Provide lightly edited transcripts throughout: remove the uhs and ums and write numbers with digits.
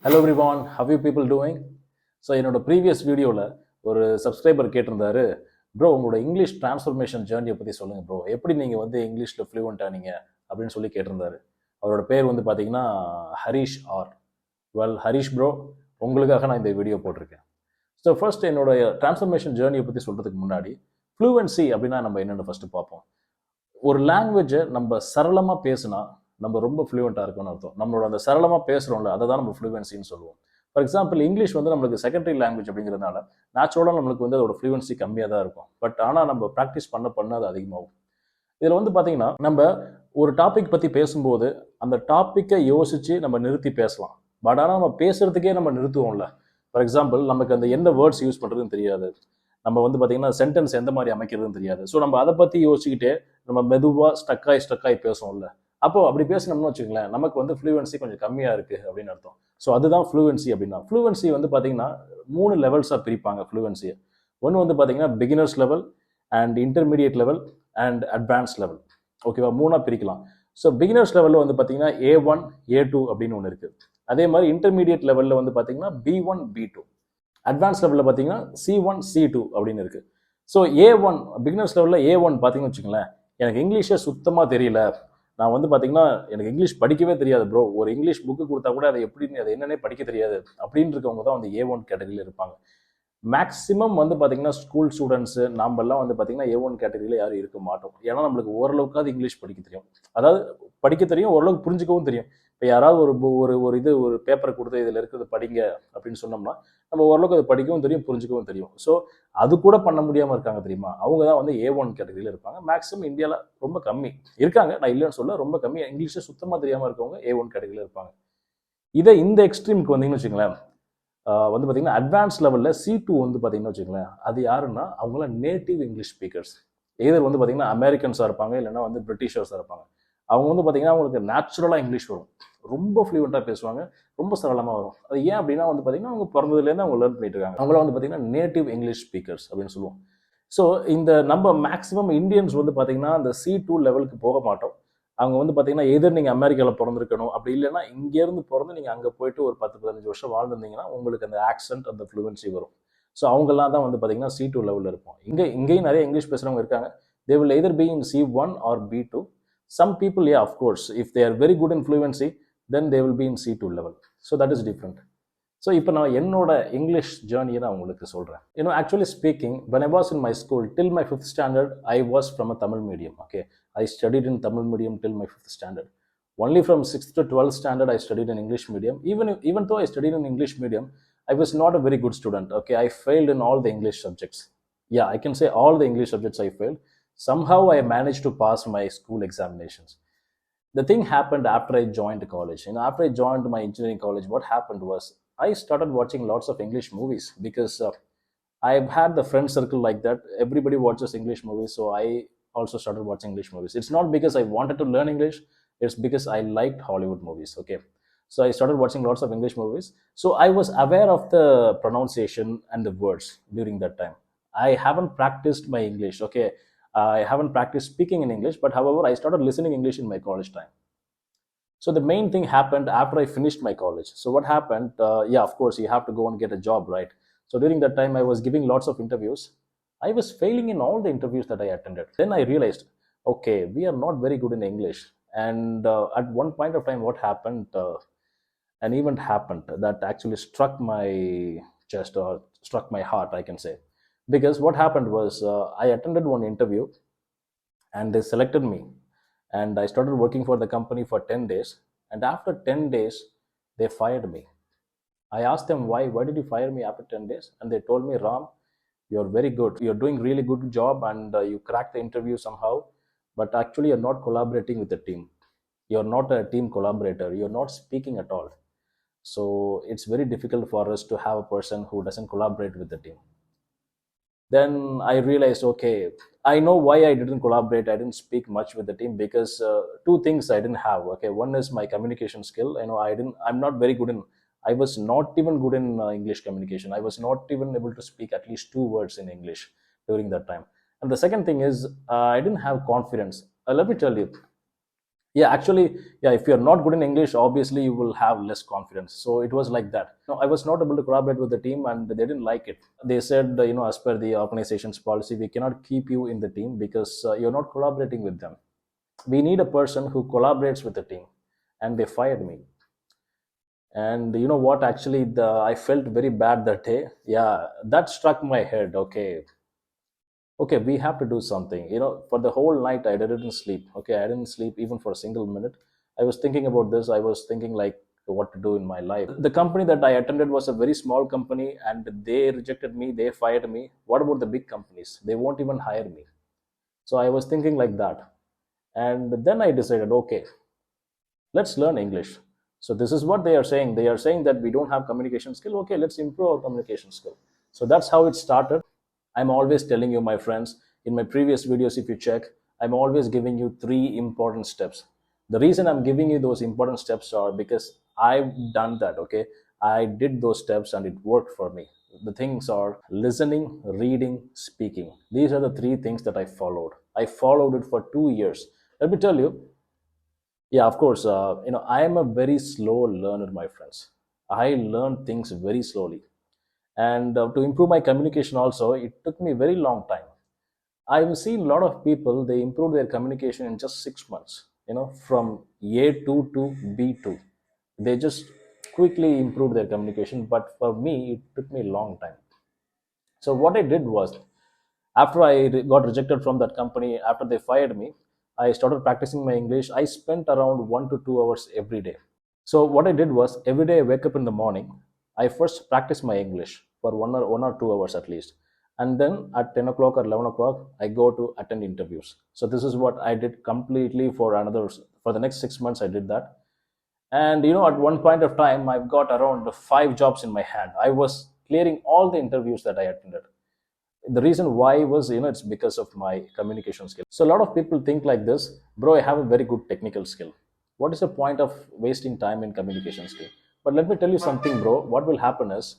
Hello everyone, how are you people doing? So என்னோட previous வீடியோவில் ஒரு சப்ஸ்கிரைபர் கேட்டிருந்தாரு, ப்ரோ உங்களோட இங்கிலீஷ் டிரான்ஸ்ஃபர்மேஷன் ஜேர்னியை பற்றி சொல்லுங்கள் ப்ரோ, எப்படி நீங்கள் வந்து இங்கிலீஷில் ஃப்ளூவெண்ட் ஆனீங்க அப்படின்னு சொல்லி கேட்டிருந்தாரு. அவரோட பேர் வந்து பார்த்தீங்கன்னா ஹரிஷ் ஆர். ஹரிஷ் ப்ரோ, உங்களுக்காக நான் இந்த வீடியோ போட்டிருக்கேன். ஸோ ஃபர்ஸ்ட் என்னோட டிரான்ஸ்ஃபர்மேஷன் ஜேர்னியை பற்றி சொல்கிறதுக்கு முன்னாடி ஃப்ளூவென்சி அப்படின்னா நம்ம என்னென்னு ஃபஸ்ட்டு பார்ப்போம். ஒரு லாங்குவேஜை நம்ம சரளமாக பேசுனா நம்ம ரொம்ப ஃப்ளூவெண்ட்டாக இருக்கும்னு அர்த்தம். நம்மளோட அந்த சரளமாக பேசுகிறோம்ல, அதை தான் நம்ம ஃப்ளூவென்சின்னு சொல்லுவோம். ஃபார் எக்ஸாம்பிள், இங்கிலீஷ் வந்து நம்மளுக்கு செகண்டரி லாங்குவேஜ் அப்படிங்கிறதுனால நேச்சுரலாக நம்மளுக்கு வந்து அதோட ஃப்ளூவென்சி கம்மியாக தான் இருக்கும். பட் ஆனால் நம்ம ப்ராக்டிஸ் பண்ண அது அதிகமாகும். இதில் வந்து பார்த்தீங்கன்னா நம்ம ஒரு டாபிக் பற்றி பேசும்போது அந்த டாப்பிக்கை யோசித்து நம்ம நிறுத்தி பேசலாம். பட் ஆனால் நம்ம பேசுகிறதுக்கே நம்ம நிறுத்துவோம்ல. ஃபார் எக்ஸாம்பிள், நமக்கு அந்த எந்த வேர்ட்ஸ் யூஸ் பண்ணுறதுன்னு தெரியாது, நம்ம வந்து பார்த்தீங்கன்னா சென்டென்ஸ் எந்த மாதிரி அமைக்கிறதுன்னு தெரியாது. ஸோ நம்ம அதை பற்றி யோசிச்சுக்கிட்டே நம்ம மெதுவாக ஸ்டக்காகி பேசுவோம்ல. அப்போ அப்படி பேசணும்னு வச்சுக்கோங்களேன், நமக்கு வந்து ஃப்ளூவென்சி கொஞ்சம் கம்மியாக இருக்குது அப்படின்னு அர்த்தம். ஸோ அதுதான் ஃப்ளூவென்சி அப்படின்னா. ஃப்ளூவென்சி வந்து பார்த்தீங்கன்னா 3 லெவல்ஸாக பிரிப்பாங்க ஃப்ளூவென்சியை. ஒன்று வந்து பார்த்தீங்கன்னா beginners level and intermediate level and advance level. ஓகேவா, 3ஆக பிரிக்கலாம். ஸோ பிகினர்ஸ் லெவலில் வந்து பார்த்தீங்கன்னா A1 A2 அப்படின்னு ஒன்று இருக்குது. அதே மாதிரி இன்டர்மீடியட் லெவலில் வந்து பார்த்தீங்கன்னா B1 B2. அட்வான்ஸ் லெவலில் பார்த்தீங்கன்னா C1 C2 அப்படின்னு இருக்குது. ஸோ A1 பிகினர்ஸ் லெவலில் A1 பார்த்தீங்கன்னு வச்சுக்கோங்களேன், எனக்கு இங்கிலீஷே சுத்தமாக தெரியல, நான் வந்து பார்த்தீங்கன்னா எனக்கு இங்கிலீஷ் படிக்கவே தெரியாது ப்ரோ, ஒரு இங்கிலீஷ் புக்கு கொடுத்தா கூட அதை எப்படின்னு அதை என்னென்ன படிக்க தெரியாது அப்படின்னு இருக்கவங்க தான் வந்து A1 கேட்டகரியில் இருப்பாங்க. மேக்ஸிமம் வந்து பார்த்தீங்கன்னா ஸ்கூல் ஸ்டூடெண்ட்ஸு நாமெல்லாம் வந்து பார்த்தீங்கன்னா A1 கேட்டகரியில் யாரும் இருக்க மாட்டோம். ஏன்னா நம்மளுக்கு ஓரளவுக்காவது இங்கிலீஷ் படிக்க தெரியும். அதாவது படிக்க தெரியும், ஓரளவுக்கு புரிஞ்சுக்கவும் தெரியும். இப்போ யாராவது ஒரு பேப்பரை கொடுத்து இதில் இருக்கிறது படிங்க அப்படின்னு சொன்னோம்னா நம்ம ஓரளவுக்கு அது படிக்கவும் தெரியும், புரிஞ்சுக்கவும் தெரியும். ஸோ அது கூட பண்ண முடியாமல் இருக்காங்க தெரியுமா, அவங்க தான் வந்து A1 கேட்டகரியில் இருப்பாங்க. மேக்ஸிமம் இந்தியாவில் ரொம்ப கம்மி இருக்காங்க, நான் இல்லைன்னு சொல்ல, ரொம்ப கம்மி. இங்கிலீஷே சுத்தமாக தெரியாமல் இருக்கவங்க A1 கேட்டகரியில் இருப்பாங்க. இதை இந்த எக்ஸ்ட்ரீமுக்கு வந்தீங்கன்னு வச்சுங்களேன், வந்து பார்த்தீங்கன்னா அட்வான்ஸ் லெவலில் C2 வந்து பார்த்தீங்கன்னா வச்சுக்கோங்களேன், அது யாருன்னா அவங்களாம் நேட்டிவ் இங்கிலீஷ் ஸ்பீக்கர்ஸ். எதிர் வந்து பார்த்தீங்கன்னா அமெரிக்கன்ஸாக இருப்பாங்க, இல்லைன்னா வந்து பிரிட்டிஷர்ஸாக இருப்பாங்க. அவங்க வந்து பார்த்தீங்கன்னா அவங்களுக்கு நேச்சுரலாக இங்கிலீஷ் வரும், ரொம்ப ஃப்ளூவெண்ட்டாக பேசுவாங்க, ரொம்ப சரளமாக வரும். அது ஏன் அப்படின்னா வந்து பார்த்தீங்கன்னா அவங்க பிறந்ததுலேருந்து அவங்க லேர்ன் பண்ணிட்டு இருக்காங்க. அவங்கள வந்து பார்த்தீங்கன்னா நேட்டிவ் இங்கிலீஷ் ஸ்பீக்கர்ஸ் அப்படின்னு சொல்லுவோம். ஸோ இந்த நம்ம மேக்ஸிமம் இந்தியன்ஸ் வந்து பார்த்தீங்கன்னா அந்த C2 லெவலுக்கு போக மாட்டோம். அவங்க வந்து பார்த்தீங்கன்னா எதிர் நீங்கள் அமெரிக்காவில் பிறந்திருக்கணும், அப்படி இல்லைன்னா இங்கேருந்து பிறந்து நீங்கள் அங்கே போயிட்டு ஒரு 10-15 வருஷம் வாழ்ந்துருந்தீங்கன்னா உங்களுக்கு அந்த ஆக்சென்ட், அந்த ஃப்ளூவென்சி வரும். ஸோ அவங்கெல்லாம் தான் வந்து பார்த்தீங்கன்னா C2 லெவலில் இருப்போம். இங்கேயும் நிறைய இங்கிலீஷ் பேசுகிறவங்க இருக்காங்க. They will either be in C1 or B2. Some people, yeah, of course, if they are very good in fluency, then they will be in C2 level. So that is different. So இப்போ நான் என்னோட English ஜேர்னியை நான் உங்களுக்கு சொல்கிறேன். Actually speaking, when I was in my school till my 5th standard, I was from a Tamil medium. Okay, I studied in Tamil medium till my 5th standard. Only from 6th to 12th standard I studied in English medium. Even though I studied in English medium, I was not a very good student. Okay, I failed in all the English subjects. Yeah, I can say all the English subjects I failed. Somehow I managed to pass my school examinations. The thing happened after I joined college. After I joined my engineering college, what happened was I started watching lots of English movies because I've had the friend circle like that. Everybody watches English movies, so I also started watching English movies. It's not because I wanted to learn English, it's because I liked Hollywood movies. Okay, so I started watching lots of English movies. So I was aware of the pronunciation and the words during that time. I haven't practiced my English. Okay, I haven't practiced speaking in English, but however, I started listening English in my college time. So the main thing happened after I finished my college. So what happened? Yeah, of course, you have to go and get a job, right? So during that time, I was giving lots of interviews. I was failing in all the interviews that I attended. Then I realized, okay, we are not very good in English. And at one point of time, what happened? An event happened that actually struck my chest or struck my heart, I can say. Because what happened was I attended one interview and they selected me and I started working for the company for 10 days, and after 10 days they fired me. I asked them why did you fire me after 10 days, and they told me, Ram, you're very good, you're doing really good job, and you cracked the interview somehow, but actually you're not collaborating with the team, you're not a team collaborator, you're not speaking at all, so it's very difficult for us to have a person who doesn't collaborate with the team. Then I realized, okay, I know why I didn't collaborate, I didn't speak much with the team, because two things I didn't have. Okay, one is my communication skill. I'm not very good in, I was not even good in English communication. I was not even able to speak at least 2 words in English during that time. And the second thing is I didn't have confidence. Let me tell you, Yeah, actually, yeah, if you're not good in English, obviously you will have less confidence. So it was like that. No, I was not able to collaborate with the team, and they didn't like it. They said, as per the organization's policy, we cannot keep you in the team because you're not collaborating with them. We need a person who collaborates with the team. And they fired me. And you know what, actually, I felt very bad that day. Yeah, that struck my head. Okay, we have to do something. For the whole night I didn't sleep. Okay, I didn't sleep even for a single minute. I was thinking about this. I was thinking like what to do in my life. The company that I attended was a very small company, and they rejected me, they fired me. What about the big companies? They won't even hire me. So I was thinking like that. And then I decided, okay, let's learn English. So this is what they are saying. They are saying that we don't have communication skill. Okay, let's improve our communication skill. So that's how it started. I'm always telling you, my friends, in my previous videos, if you check, I'm always giving you 3 important steps. The reason I'm giving you those important steps are because I've done that. Okay, I did those steps and it worked for me. The things are listening, reading, speaking. These are the 3 things that I followed it for 2 years. Let me tell you. Yeah, of course. I am a very slow learner, my friends. I learn things very slowly. And to improve my communication also, it took me a very long time. I've seen a lot of people, they improve their communication in just 6 months, from A2 to B2. They just quickly improve their communication. But for me, it took me a long time. So what I did was, after I got rejected from that company, after they fired me, I started practicing my English. I spent around 1 to 2 hours every day. So what I did was, every day I wake up in the morning, I first practice my English for 1 or 2 hours at least, and then at 10 o'clock or 11 o'clock, I go to attend interviews. So this is what I did completely for the next 6 months. I did that, and at one point of time, I've got around 5 jobs in my hand. I was clearing all the interviews that I attended. The reason why was, it's because of my communication skill. So a lot of people think like this: bro, I have a very good technical skill. What is the point of wasting time in communication skill? But let me tell you something, bro. What will happen is,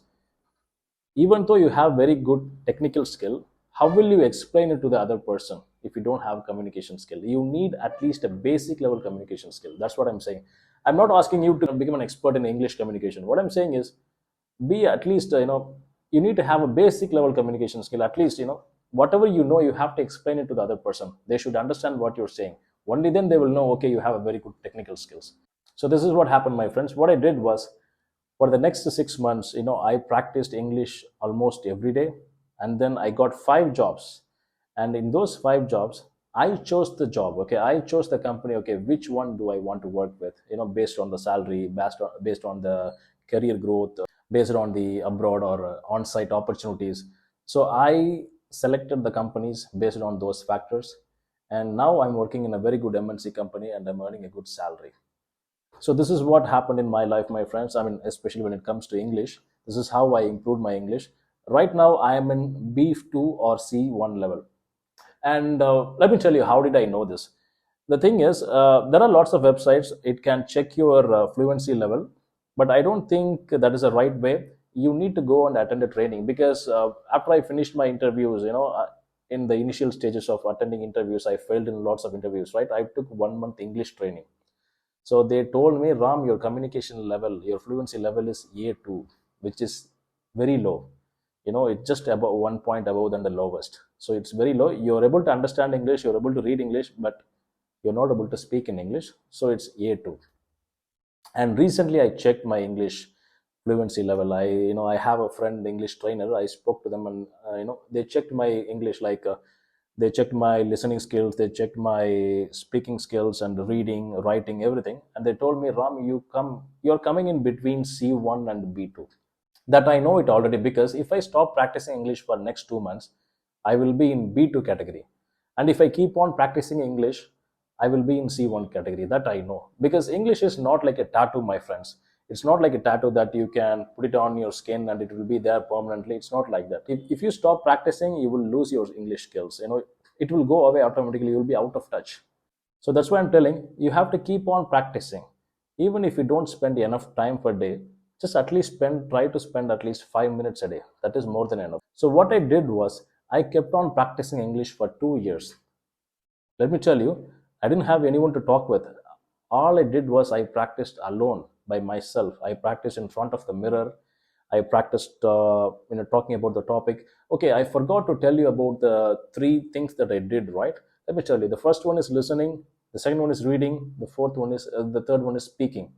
even though you have very good technical skill, how will you explain it to the other person if you don't have communication skill? You need at least a basic level communication skill. That's what I'm saying. I'm not asking you to become an expert in English communication. What I'm saying is, be at least, you need to have a basic level communication skill. At least, whatever you know, you have to explain it to the other person. They should understand what you're saying. Only then they will know, okay, you have a very good technical skills. So this is what happened, my friends. What I did was, for the next 6 months, I practiced English almost every day. And then I got 5 jobs. And in those 5 jobs, I chose the job. Okay, I chose the company. Okay, which one do I want to work with, based on the salary, based on the career growth, based on the abroad or on-site opportunities. So I selected the companies based on those factors. And now I'm working in a very good MNC company, and I'm earning a good salary. So this is what happened in my life, my friends. I mean, especially when it comes to English, this is how I improved my English. Right now I am in B2 or C1 level. And let me tell you, how did I know this? The thing is, there are lots of websites, it can check your fluency level. But I don't think that is the right way. You need to go and attend a training, because after I finished my interviews, in the initial stages of attending interviews, I failed in lots of interviews, right? I took 1 month English training. So they told me, Ram, your communication level, your fluency level is A2, which is very low. It's just about 1 point above than the lowest. So it's very low. You're able to understand English, you're able to read English, but you're not able to speak in English. So it's A2. And recently I checked my English fluency level. I have a friend, English trainer. I spoke to them, and they checked my English, like they checked my listening skills, they checked my speaking skills and reading, writing, everything. And they told me, Ram, you're coming in between C1 and B2. That I know it already, because if I stop practicing English for next 2 months, I will be in B2 category. And if I keep on practicing English, I will be in C1 category. That I know, because English is not like a tattoo, my friends. It's not like a tattoo that you can put it on your skin and it will be there permanently. It's not like that. If you stop practicing, you will lose your English skills. It will go away automatically. You will be out of touch. So that's why I'm telling you have to keep on practicing. Even if you don't spend enough time per day, just at least try to spend at least 5 minutes a day. That is more than enough. So what I did was, I kept on practicing English for 2 years. Let me tell you, I didn't have anyone to talk with. All I did was I practiced alone by myself. I practiced in front of the mirror. I practiced, talking about the topic. Okay, I forgot to tell you about the three things that I did. Right? Let me tell you. The first one is listening. The second one is reading. The third one is speaking.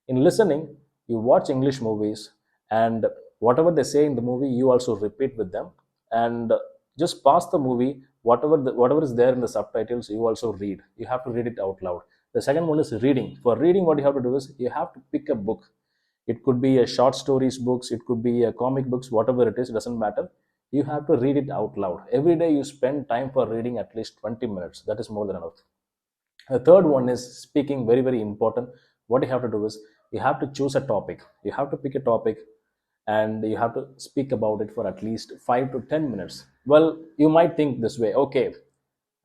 In listening, you watch English movies, and whatever they say in the movie, you also repeat with them, and just pause the movie. Whatever is there in the subtitles, you also read. You have to read it out loud. The second one is reading. For reading, what you have to do is you have to pick a book. It could be a short stories books, it could be a comic books, whatever it is, it doesn't matter. You have to read it out loud. Every day you spend time for reading at least 20 minutes. That is more than enough. The third one is speaking, very, very important. What you have to do is you have to choose a topic. You have to pick a topic and you have to speak about it for at least 5 to 10 minutes. Well, you might think this way, okay,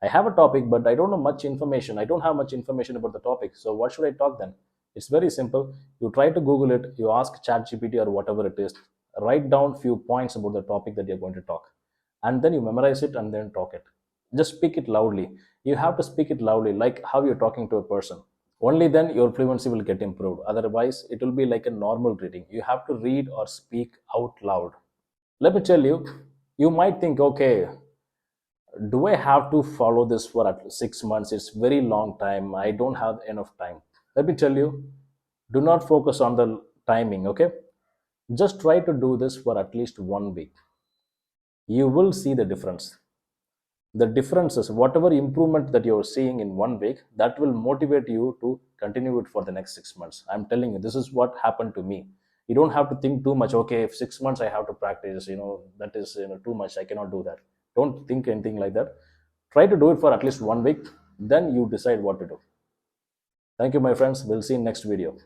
I have a topic, but I don't know much information. I don't have much information about the topic. So what should I talk then? It's very simple. You try to Google it, you ask ChatGPT or whatever it is, write down few points about the topic that you're going to talk, and then you memorize it and then talk it. Just speak it loudly. You have to speak it loudly, like how you're talking to a person. Only then your fluency will get improved. Otherwise, it will be like a normal reading. You have to read or speak out loud. Let me tell you, you might think, okay, do I have to follow this for at least 6 months? It's very long time. I don't have enough time. Let me tell you, do not focus on the timing, okay? Just try to do this for at least 1 week. You will see the difference. The differences, whatever improvement that you're seeing in 1 week, that will motivate you to continue it for the next 6 months. I'm telling you, this is what happened to me. You don't have to think too much. Okay, if 6 months I have to practice, that is too much. I cannot do that. Don't think anything like that. Try to do it for at least 1 week. Then you decide what to do. Thank you, my friends. We'll see you in next video.